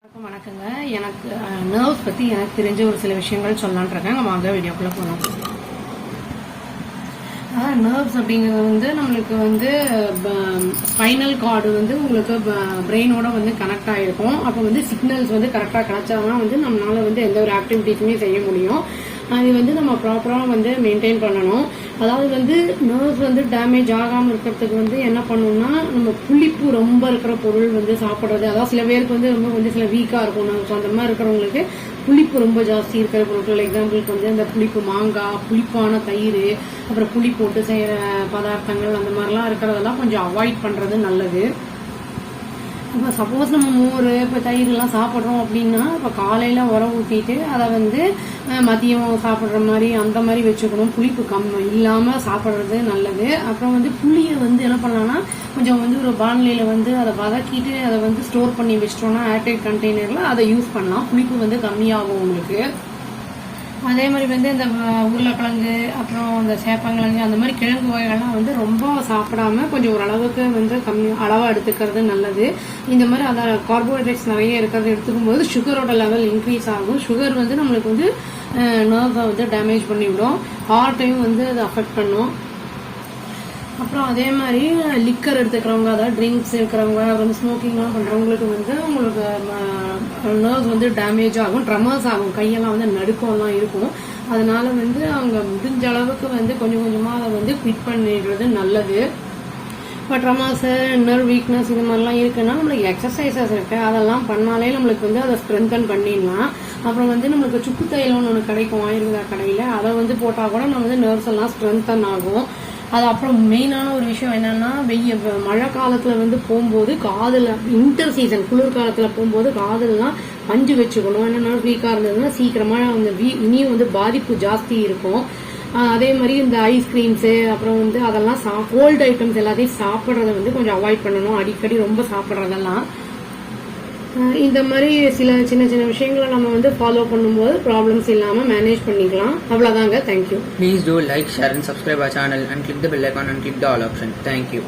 வணக்கங்க. எனக்கு நர்வ்ஸ் பற்றி எனக்கு தெரிஞ்ச ஒரு சில விஷயங்கள் சொல்லலான் இருக்கேன். வாங்க வீடியோக்குள்ளே போகலாம். நர்வ்ஸ் அப்படிங்கிறது நம்மளுக்கு ஸ்பைனல் கார்டு உங்களுக்கு பிரெயினோட கனெக்ட் ஆகிருக்கும். அப்போ சிக்னல்ஸ் கரெக்டாக கிடைச்சாதான் நம்மளால எந்த ஒரு ஆக்டிவிட்டிஸுமே செய்ய முடியும். அது நம்ம ப்ராப்பராக மெயின்டைன் பண்ணணும். அதாவது நர்வ்ஸ் டேமேஜ் ஆகாமல் இருக்கிறதுக்கு என்ன பண்ணணும்னா, நம்ம புளிப்பு ரொம்ப இருக்கிற பொருள் சாப்பிட்றது. அதாவது சில பேருக்கு ரொம்ப சில வீக்காக இருக்கும் நர்வ்ஸ். அந்த மாதிரி இருக்கிறவங்களுக்கு புளிப்பு ரொம்ப ஜாஸ்தி இருக்கிற பொருட்கள், எக்ஸாம்பிளுக்கு இந்த புளிப்பு மாங்காய், புளிப்பான தயிர், அப்புறம் புளி போட்டு செய்கிற பதார்த்தங்கள், அந்த மாதிரிலாம் இருக்கிறதெல்லாம் கொஞ்சம் அவாய்ட் பண்ணுறது நல்லது. இப்போ சப்போஸ் நம்ம மோர் இப்போ தயிர்லாம் சாப்பிட்றோம் அப்படின்னா, இப்போ காலையில் உரம் ஊற்றிட்டு அதை மதியம் சாப்பிட்ற மாதிரி அந்த மாதிரி வச்சுக்கணும். புளிப்பு இல்லாமல் சாப்பிட்றது நல்லது. அப்புறம் புளியை என்ன பண்ணலாம்னா, கொஞ்சம் ஒரு பானிலையில் அதை வதக்கிட்டு அதை ஸ்டோர் பண்ணி வச்சிட்டோம்னா ஏர்டைட் கண்டெய்னரில் அதை யூஸ் பண்ணலாம். புளிப்பு கம்மியாகும் உங்களுக்கு. அதே மாதிரி இந்த உருளைக்கிழங்கு, அப்புறம் இந்த சேப்பங்கிழங்கு, அந்த மாதிரி கிழங்கு வகைகள்லாம் ரொம்ப சாப்பிடாம கொஞ்சம் ஓரளவுக்கு கம்மி அளவாக எடுத்துக்கிறது நல்லது. இந்த மாதிரி அதை கார்போஹைட்ரேட்ஸ் நிறைய இருக்கிறத எடுத்துக்கும் போது சுகரோட லெவல் இன்க்ரீஸ் ஆகும். சுகர் நம்மளுக்கு நர்வை டேமேஜ் பண்ணிவிடும். ஹார்ட்டையும் அதை அஃபெக்ட் பண்ணும். அப்புறம் அதே மாதிரி லிக்கர் எடுத்துக்கிறவங்க, அதாவது ட்ரிங்க்ஸ் இருக்கிறவங்க, அப்புறம் ஸ்மோக்கிங்லாம் பண்ணுறவங்களுக்கு உங்களுக்கு நர்வ்ஸ் டேமேஜ் ஆகும், ட்ரமர்ஸ் ஆகும், கையெல்லாம் நடுக்கம்லாம் இருக்கும். அதனால அவங்க முடிஞ்ச அளவுக்கு கொஞ்சம் கொஞ்சமாக அதை குவிட் பண்ணிடுறது நல்லது. இப்போ ட்ரமர்ஸு, நர்வ் வீக்னஸ் இது மாதிரிலாம் இருக்குன்னா நம்மளுக்கு எக்ஸசைசஸ் இருக்குது. அதெல்லாம் பண்ணாலே நம்மளுக்கு அதை ஸ்ட்ரென்தன் பண்ணிடலாம். அப்புறம் நம்மளுக்கு சுக்கு தைலம்னு ஒன்று கிடைக்கும் ஆயுர்வேதா கடையில். அதை போட்டால் கூட நம்ம நர்வ்ஸ் எல்லாம் ஸ்ட்ரென்தன் ஆகும். அது அப்புறம் மெயினான ஒரு விஷயம் என்னன்னா, மழை காலத்துல போகும்போது காதில், வின்டர் சீசன் குளிர்காலத்தில் போகும்போது காதெல்லாம் பஞ்சு வச்சுக்கணும். என்னன்னா வீக்காக இருந்ததுன்னா சீக்கிரமா இனியும் பாதிப்பு ஜாஸ்தி இருக்கும். அதே மாதிரி இந்த ஐஸ்கிரீம்ஸு, அப்புறம் அதெல்லாம் கோல்டு ஐட்டம்ஸ் எல்லாத்தையும் சாப்பிட்றத கொஞ்சம் அவாய்ட் பண்ணணும். அடிக்கடி ரொம்ப சாப்பிட்றதெல்லாம். இந்த மாதிரி சில சின்ன சின்ன விஷயங்களை நம்ம ஃபாலோ பண்ணும்போது ப்ராப்ளம்ஸ் இல்லாமல் மேனேஜ் பண்ணிக்கலாம். அவ்வளோதாங்க. Thank you. Please do like, share and subscribe our channel and click the bell icon and click the all option. Thank you.